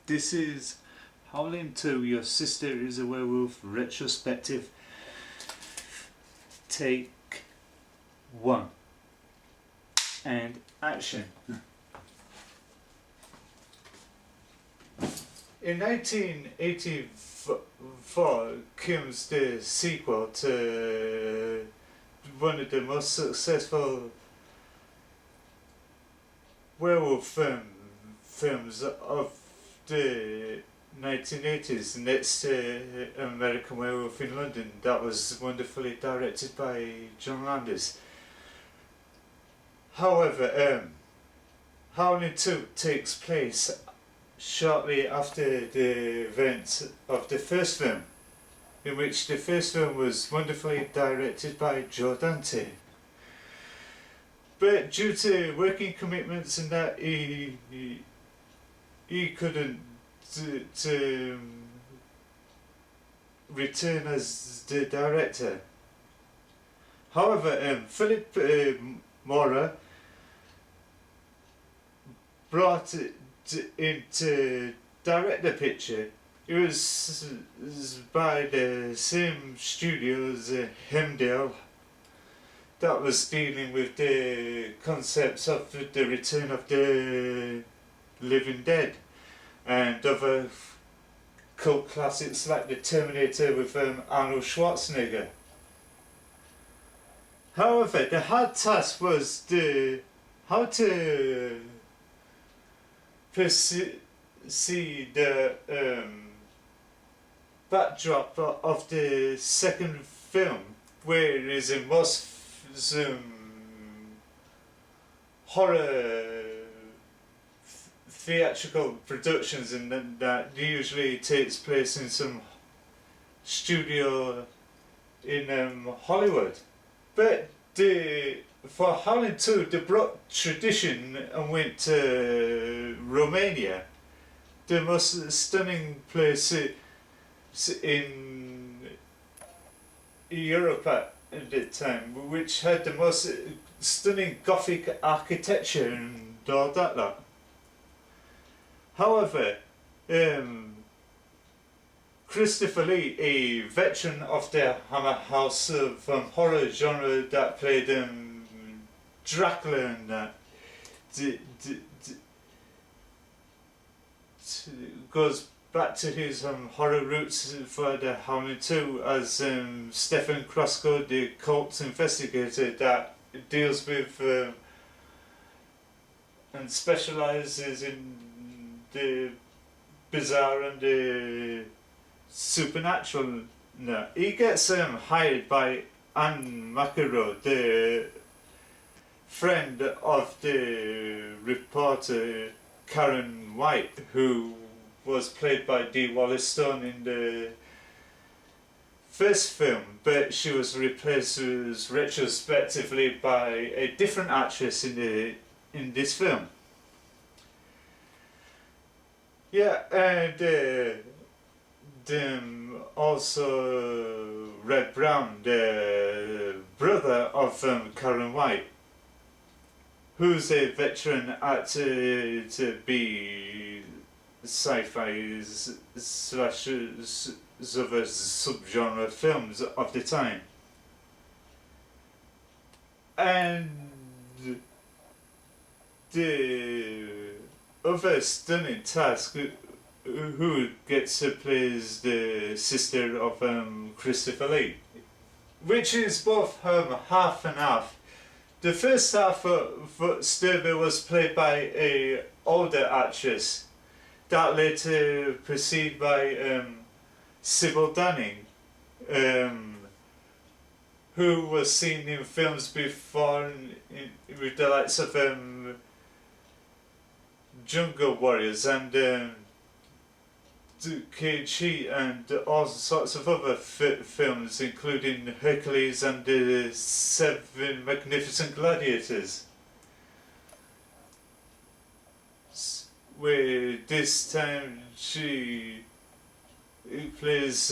This is Howling 2, Your Sister is a Werewolf, retrospective, take 1, and action. In 1984 comes the sequel to one of the most successful werewolf films of the 1980s, next to American Werewolf in London, that was wonderfully directed by John Landis. However, Howling 2 takes place shortly after the events of the first film, in which the first film was wonderfully directed by Joe Dante. But due to working commitments and that, he couldn't to return as the director. However, Philip Mora brought it in to direct the picture. It was by the same studio as Hemdale that was dealing with the concepts of the return of the living dead and other cult classics like The Terminator with Arnold Schwarzenegger. However, the hard task was how to see the backdrop of the second film, whereas in most horror theatrical productions and that usually takes place in some studio in Hollywood. But for Howling 2, they brought tradition and went to Romania, the most stunning place in Europe at the time, which had the most stunning Gothic architecture and all that lot. However, Christopher Lee, a veteran of the Hammer House horror genre that played Dracula and that, goes back to his horror roots for the Howling 2 as Stephen Crosco, the cult investigator that deals with and specialises in the bizarre and the supernatural. No, he gets hired by Anne McEnroe, the friend of the reporter Karen White, who was played by Dee Wallace-Stone in the first film, but she was replaced retrospectively by a different actress in this film. Yeah, and also Red Brown, the brother of Karen White, who's a veteran at to be sci-fi slash other subgenre films of the time. And the other stunning task, who gets to play the sister of Christopher Lee, which is both half and half. The first half of Sturber was played by a older actress that later preceded by Sybil Danning, who was seen in films before with the likes of Jungle Warriors and Cage Heat and all sorts of other films, including Hercules and the Seven Magnificent Gladiators. Where this time she plays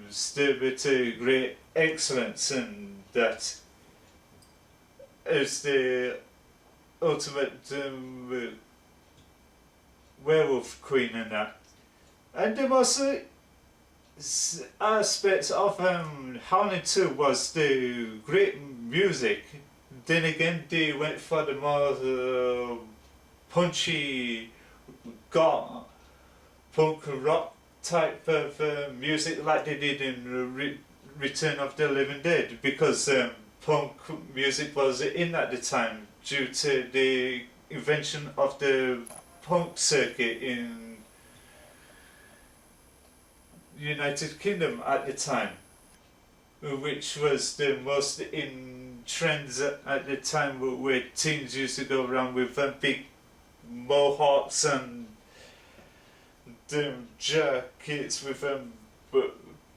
Sturber to great excellence, and that is the ultimate werewolf queen and that. And the most aspects of Howling 2 was the great music. Then again, they went for the more punchy, punk rock type of music like they did in Return of the Living Dead, because punk music was in at the time due to the invention of the punk circuit in United Kingdom at the time, which was the most in trends at the time, where teens used to go around with big mohawks and jackets with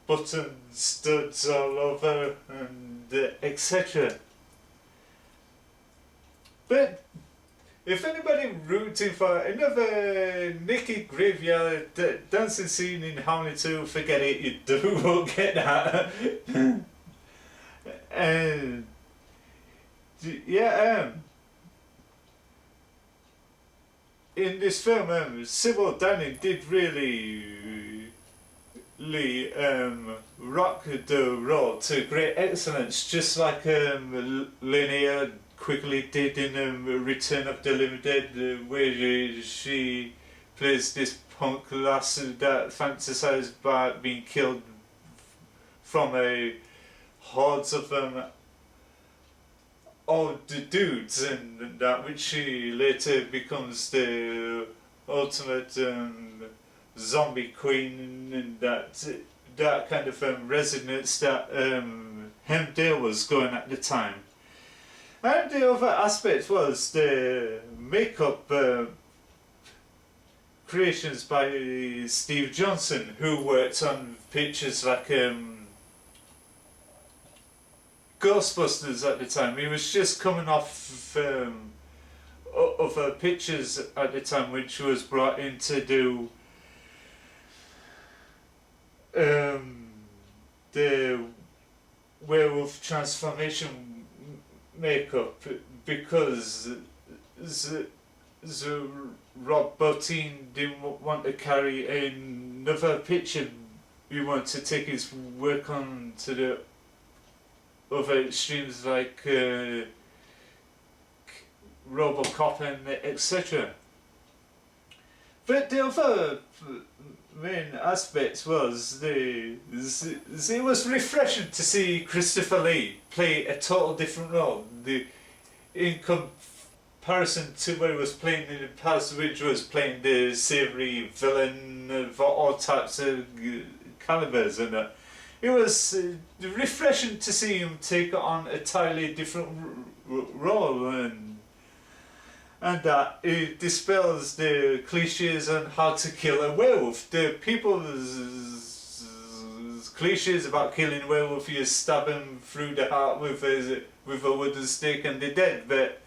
button studs all over and etc. But if anybody rooting for another Nicky Graveyard dancing scene in Howling 2, forget it, you won't get that. And yeah, in this film, Sybil Danning did really rock the role to great excellence, just like Linnea quickly did in Return of the Living Dead, where she plays this punk lass that fantasizes about being killed from a hordes of old dudes, and that, which she later becomes the ultimate zombie queen, and that kind of resonance that Hemdale was going at the time. And the other aspect was the makeup creations by Steve Johnson, who worked on pictures like Ghostbusters at the time. He was just coming off of pictures at the time, which was brought in to do the werewolf transformation makeup, because Rob Bottin didn't want to carry another picture. He wanted to take his work on to the other extremes, like Robocop and etc. But the other main aspect was it was refreshing to see Christopher Lee play a total different role. In comparison to what he was playing in the past, which was playing the savoury villain of all types of calibers, and it was refreshing to see him take on a entirely different role, and that it dispels the cliches on how to kill a werewolf. The people's cliches about killing a werewolf, you stab him through the heart with a wooden stake and they're dead. But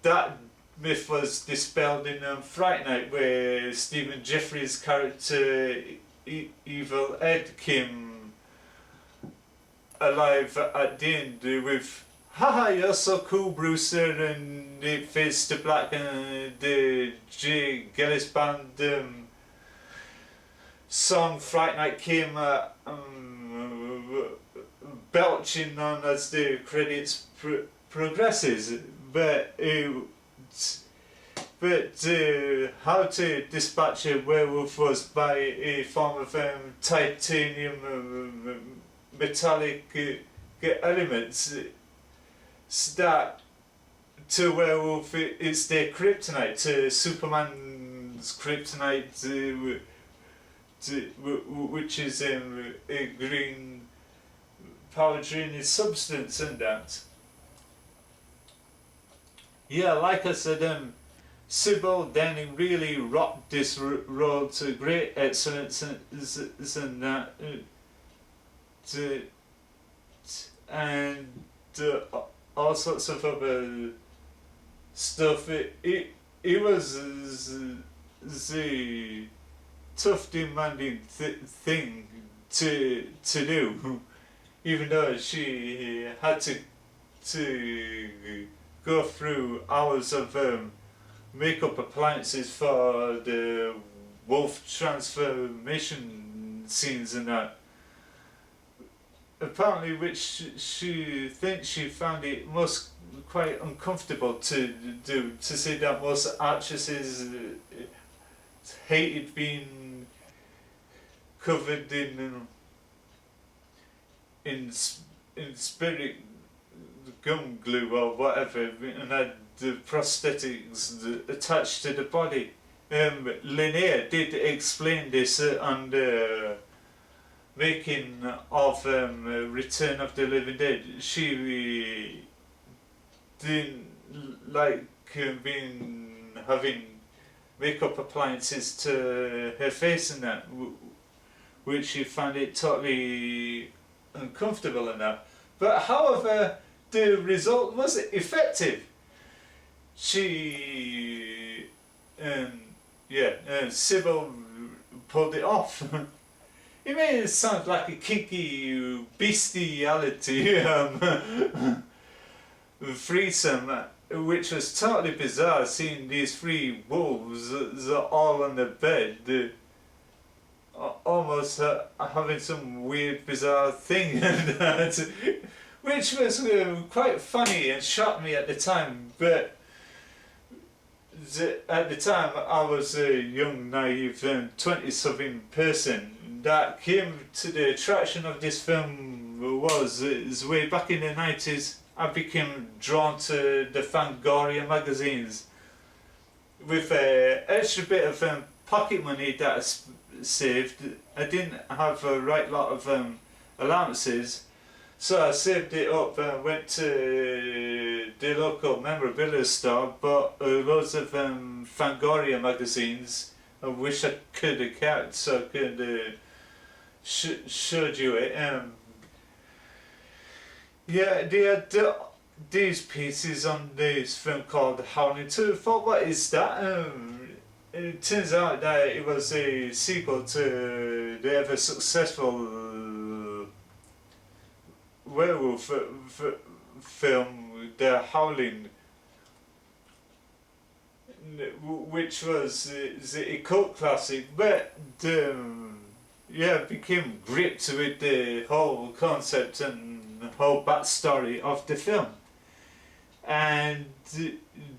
that myth was dispelled in Fright Night, where Stephen Jeffries' character Evil Ed came alive at the end with "Haha, you're so cool, Brewster," and it fades to black, and the J. Gillis Band song Fright Night came belching on as the credits progresses. But how to dispatch a werewolf was by a form of titanium metallic elements that to werewolf it's their kryptonite, to Superman's kryptonite, which is a green power draining substance, and that. Yeah, like I said, Sybil Danning really rocked this role to great excellence, and that, and all sorts of other stuff. It was the tough, demanding thing to do, even though she had to go through hours of makeup appliances for the wolf transformation scenes and that. Apparently, which she thinks she found it most quite uncomfortable to do, to say that most actresses hated being covered in spirit gum glue or whatever, and had the prosthetics attached to the body. Linnea did explain this on the making of Return of the Living Dead. She didn't like having makeup appliances to her face and that, which she found it totally uncomfortable and that. But however, the result was effective. She, Sybil pulled it off. It made it sound like a kinky bestiality threesome, which was totally bizarre, seeing these three wolves all on the bed, almost having some weird bizarre thing, which was quite funny and shocked me at the time. But at the time I was a young, naive 20-something person that came to the attraction of this film was way back in the 90s. I became drawn to the Fangoria magazines. With an extra bit of pocket money that I saved, I didn't have a right lot of allowances, so I saved it up and went to the local memorabilia store, bought loads of Fangoria magazines. I wish I could have kept, so I could showed you it. Yeah, they had these pieces on this film called Howling 2. I thought, what is that? It turns out that it was a sequel to the ever successful werewolf film, The Howling, which was a cult classic, but became gripped with the whole concept and the whole backstory of the film, and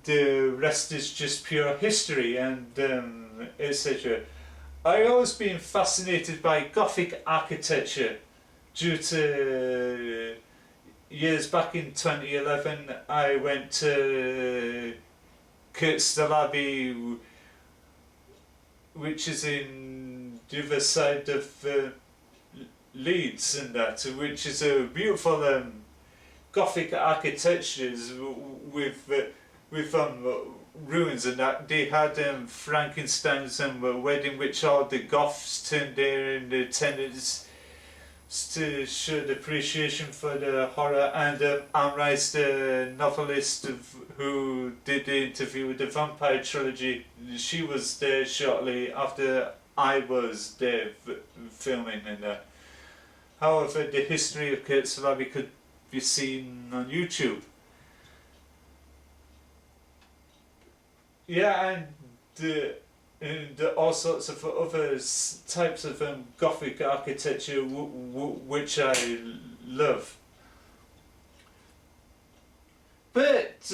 the rest is just pure history and etc. I always been fascinated by Gothic architecture due to years back in 2011 I went to Kurtstalabi, which is in the other side of Leeds and that, which is a beautiful Gothic architecture with ruins and that. They had Frankenstein's wedding, which all the Goths turned there in the tenants to show the appreciation for the horror. And Anne Rice, the novelist who did the interview with the Vampire Trilogy, she was there shortly after I was there filming and that. However, the history of Kurtstalabi could be seen on YouTube. Yeah, and all sorts of other types of Gothic architecture which I love. But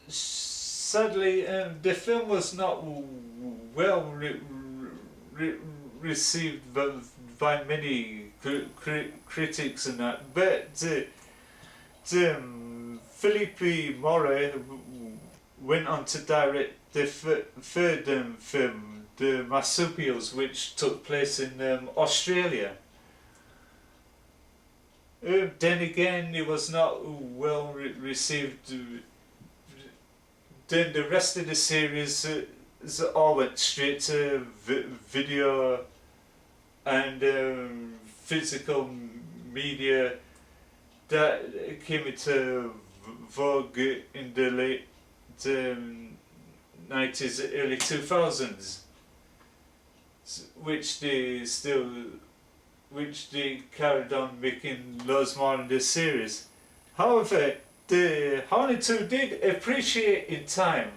sadly, the film was not well received by many critics and that. But Felipe Mora went on to direct the third film, The Marsupials, which took place in Australia. Then again, it was not well received. Then the rest of the series all went straight to video and physical media that came into vogue in the late 90s, early 2000s, which they carried on making loads more in this series. However, the Howling 2 did appreciate in time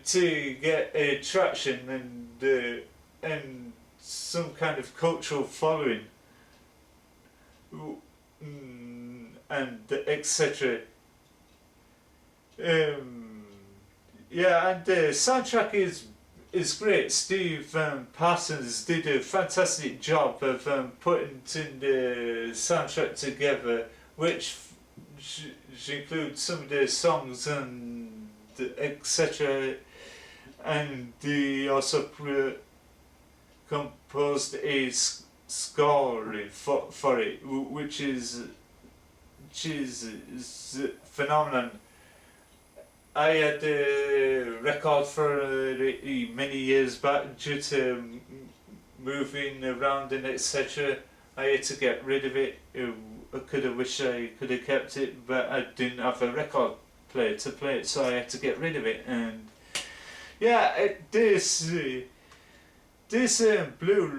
to get a traction and some kind of cultural following and etc. Yeah, and the soundtrack is great. Steve Parsons did a fantastic job of putting the soundtrack together, which includes some of the songs and etc. And he also composed a score for it, which is phenomenal. I had a record for many years back due to moving around and etc. I had to get rid of it. I could have wished I could have kept it, but I didn't have a record player to play it, so I had to get rid of it. And yeah, this Blu-ray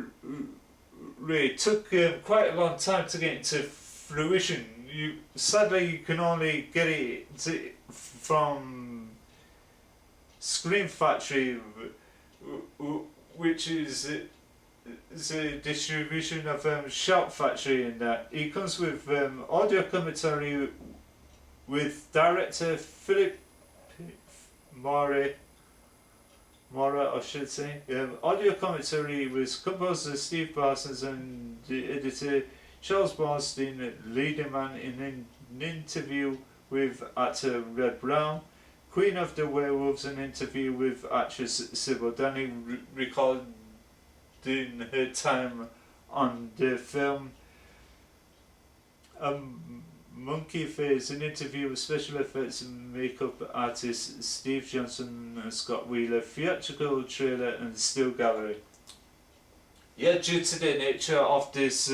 took quite a long time to get into fruition. Sadly you can only get it from Scream Factory, which is a distribution of Shout Factory, and that it comes with audio commentary with director Philip Mora, I should say. Audio commentary was composer Steve Parsons and the editor Charles Borstein, leading man in an interview with actor Red Brown. Queen of the Werewolves, an interview with actress Sybil Danning recording her time on the film. Monkey Face, an interview with special effects and makeup artist Steve Johnson and Scott Wheeler, theatrical trailer and still gallery. Yeah, due to the nature of this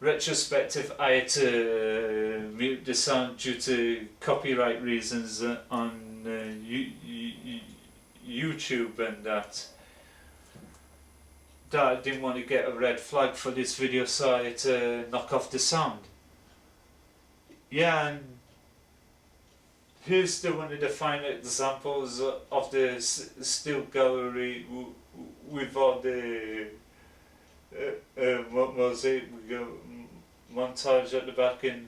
retrospective, I had to mute the sound due to copyright reasons on YouTube, and that I didn't want to get a red flag for this video, so I had to knock off the sound. Yeah, and here's one of the fine examples of the still gallery with all the what was it? We go montage at the back, and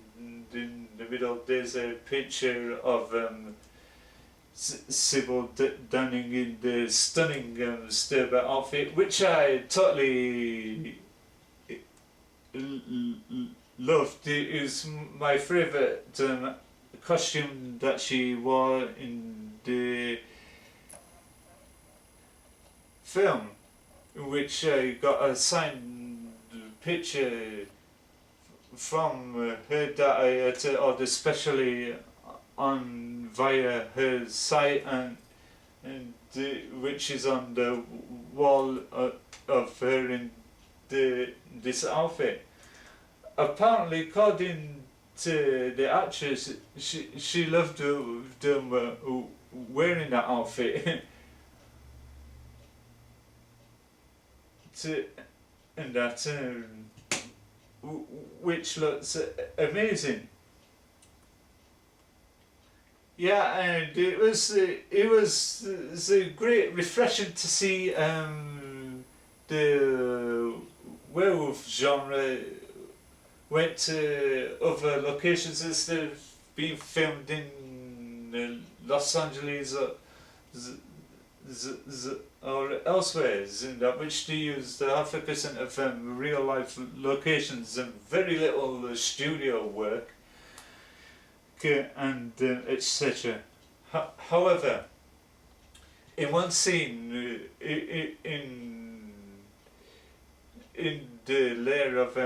in the middle there's a picture of Sybil Danning in the stunning Sturber outfit, which I totally loved. It was my favourite costume that she wore in the film, which I got a signed picture from her that I had to order specially on via her site, and which is on the wall of her in this outfit. Apparently, according to the actress, she loved them wearing that outfit. And that which looks amazing. Yeah, and it was great, refreshing to see the werewolf genre went to other locations instead of being filmed in Los Angeles or elsewhere, which they use the 0.5% of real life locations and very little studio work and etc. However, in one scene in the lair of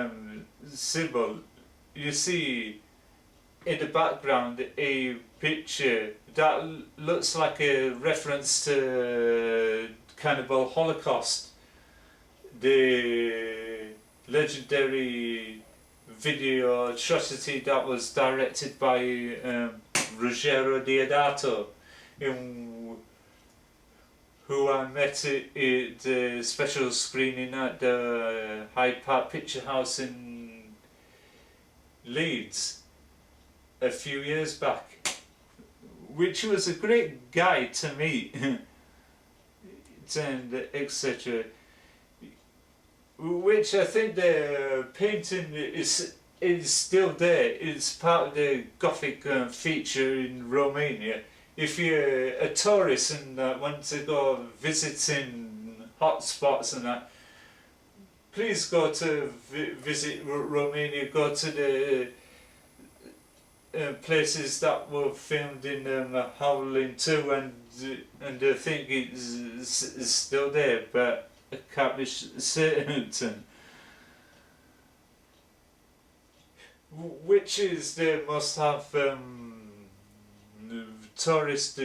Sybil, you see in the background a picture that looks like a reference to Cannibal Holocaust, the legendary video atrocity that was directed by Ruggero Deodato, who I met at the special screening at the Hyde Park Picture House in Leeds. a few years back, which was a great guy to meet, and etc. Which I think the painting is still there. It's part of the Gothic feature in Romania. If you're a tourist and want to go visiting hotspots and that, please go to visit Romania. Go to the places that were filmed in Howling 2, and I think it's still there, but I can't be certain. Which is the must have tourist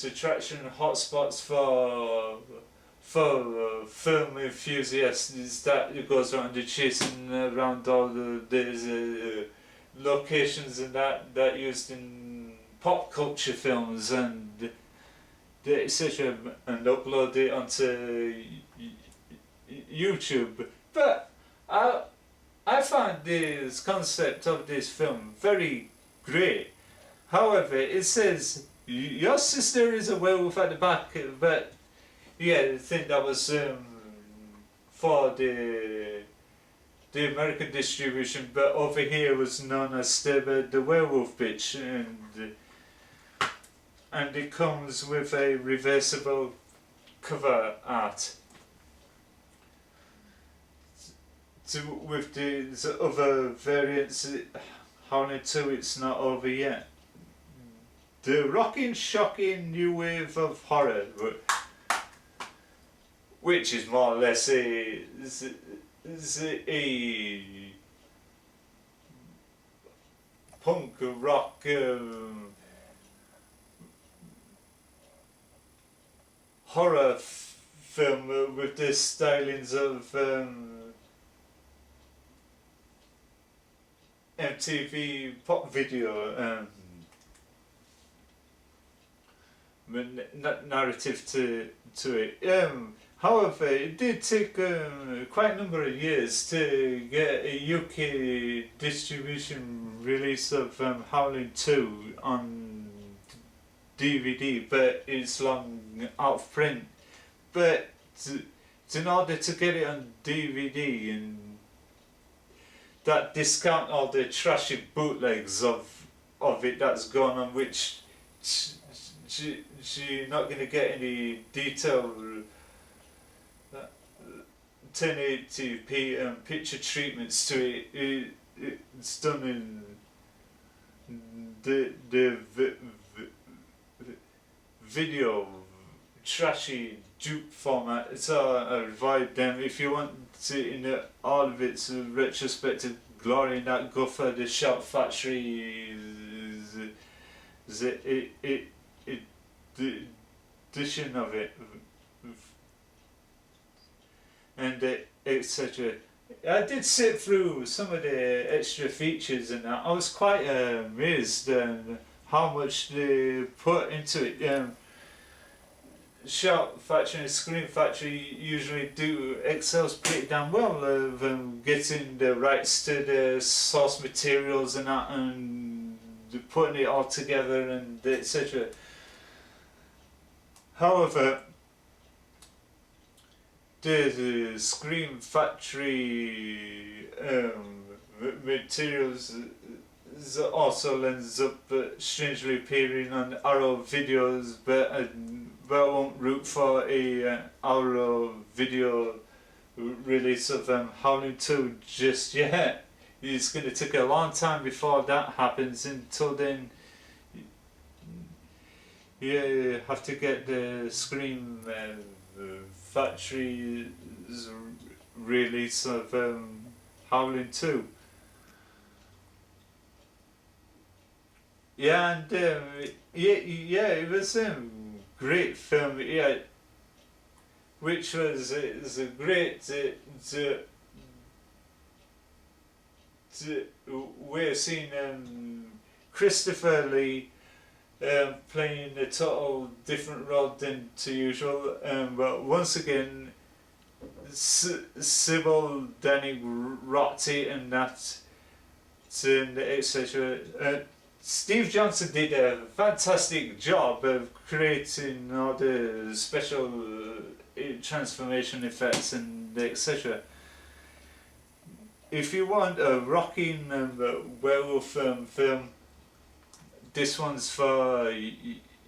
attraction hotspots for film enthusiasts that goes around chasing around all the locations and that used in pop culture films and etc. and upload it onto YouTube. But I find this concept of this film very great. However, it says your sister is a werewolf at the back, but yeah, I think that was for the American distribution, but over here was known as the werewolf bitch, and it comes with a reversible cover art. With the other variants, Howling 2, it's not over yet. The rocking, shocking new wave of horror, which is more or less a punk rock horror film with the stylings of MTV pop video narrative to it. However, it did take quite a number of years to get a UK distribution release of Howling 2 on DVD, but it's long out of print. But in order to get it on DVD and that discount all the trashy bootlegs of it that's gone on, which you're not going to get any detailed 1080p picture treatments to it. It's done in the video trashy dupe format, so I avoid them. If you want to in all of its retrospective glory, and that go for the Shout Factory edition of it, and etc. I did sit through some of the extra features and that. I was quite amazed how much they put into it. Shout Factory and Scream Factory usually excels pretty damn well of getting the rights to the source materials and that, and putting it all together and etc. However, the Scream Factory materials also ends up strangely appearing on Arrow videos, but I won't root for a Arrow video release of Howling 2 just yet. It's going to take a long time before that happens. Until then, you have to get the Scream Factory's release of Howling 2. Yeah, and it was great film. Yeah, which was a great way of seeing Christopher Lee playing a total different role than to usual. But once again, Sybil Danning rocked it, and that and etc. Steve Johnson did a fantastic job of creating all the special transformation effects and etc. If you want a rocking werewolf film, this one's for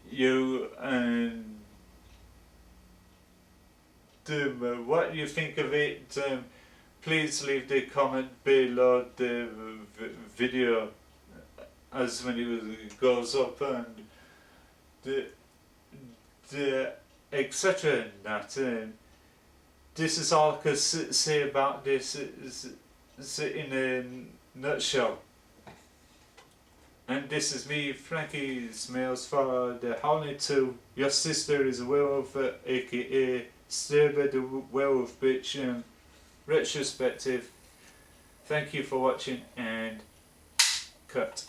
you. And what you think of it, please leave the comment below the video as when it goes up, and the etc. and that. This is all I could say about this in a nutshell. And this is me, Frankie Smales, for the Howling 2. Your sister is a werewolf, aka Sybil the werewolf bitch, retrospective. Thank you for watching, and cut.